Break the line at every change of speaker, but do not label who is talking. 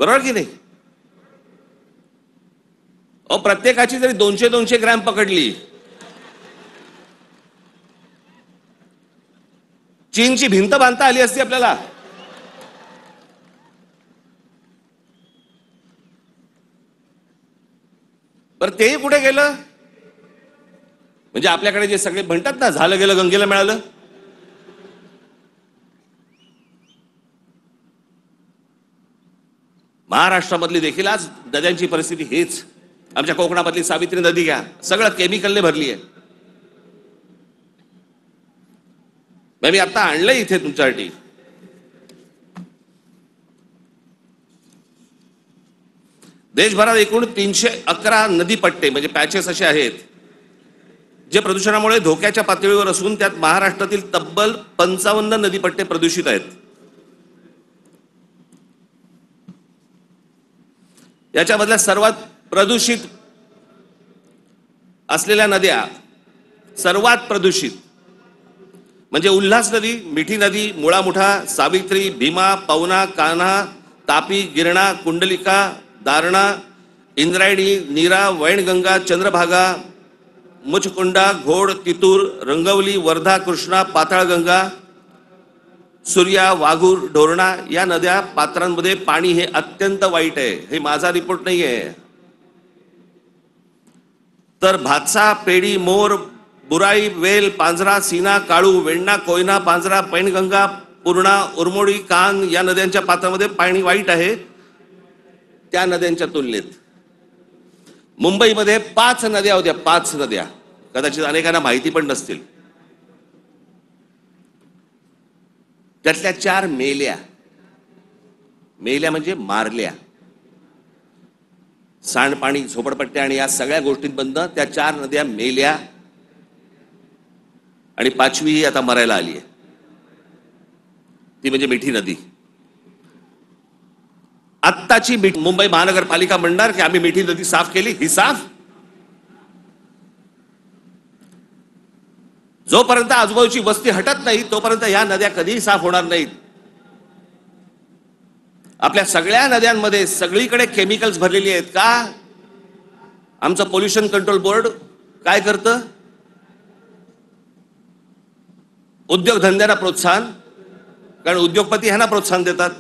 बरोबर की नाही? प्रत्येकाची जरी 200-200 ग्रॅम पकडली, चीनची भिंत बांधता आली असती आपल्याला. बरं तेही कुठे गेलं? म्हणजे आपल्याकडे जे सगळे म्हणतात ना, झालं गेलं गंगेला मिळालं. महाराष्ट्रामधली देखील आज नद्यांची परिस्थिती हेच. आमच्या कोकणामधली सावित्री नदी घ्या, सगळं केमिकलने भरली आहे. मी आता आणलं इथे तुमच्यासाठी. देशभरात एकूण 311 नदीपट्टे म्हणजे पॅचेस असे आहेत जे प्रदूषणामुळे धोक्याच्या पातळीवर असून त्यात महाराष्ट्रातील तब्बल 55 नदीपट्टे प्रदूषित आहेत. याच्यामधल्या सर्वात प्रदूषित असलेल्या नद्या, सर्वात प्रदूषित म्हणजे उल्हास नदी, मिठी नदी, मुळा मुठा, सावित्री, भीमा, पवना, कान्हा, तापी, गिरणा, कुंडलिका, दारणा, इंद्रायणी, नीरा, वैनगंगा, चंद्रभागा, मुचकुंडा, घोड, तितूर, रंगवली, वर्धा, कृष्णा, पाताळगंगा, सूर्या, वाघूर, ढोरणा या नद्या पात्रांमध्ये पाणी हे अत्यंत वाईट आहे. हे माझा रिपोर्ट नाही आहे. तर भातसा, पेडी, मोर, बुराई, वेल, पांझरा, सीना, काळू, वेण्णा, कोयना, पांझरा, पैनगंगा, पूर्णा, उरमोडी, कांग या नद्यांच्या पात्रामध्ये पाणी वाईट आहे. त्या नद्यांच्या तुलनेत मुंबईमध्ये 5 नद्या होत्या. 5 नद्या, कदाचित अनेकांना माहिती पण नसतील. त्यातल्या 4 मेल्या. मेल्या म्हणजे मारल्या. सांडपाणी, झोपडपट्ट्या आणि या सगळ्या गोष्टींबद्दल त्या 4 नद्या मेल्या आणि 5वी ही आता मरायला आली आहे. ती म्हणजे मिठी नदी. आत्ताची मुंबई महानगरपालिका म्हणणार की आम्ही मिठी नदी साफ केली. ही साफ? जोपर्यंत आजूबाजूची वस्ती हटत नाही तोपर्यंत या नद्या कधीही साफ होणार नाहीत. आपल्या सगळ्या नद्यांमध्ये सगळीकडे केमिकल्स भरलेली आहेत. का? आमचं पोल्युशन कंट्रोल बोर्ड काय करतं? उद्योगधंद्यांना प्रोत्साहन, कारण उद्योगपती ह्यांना प्रोत्साहन देतात.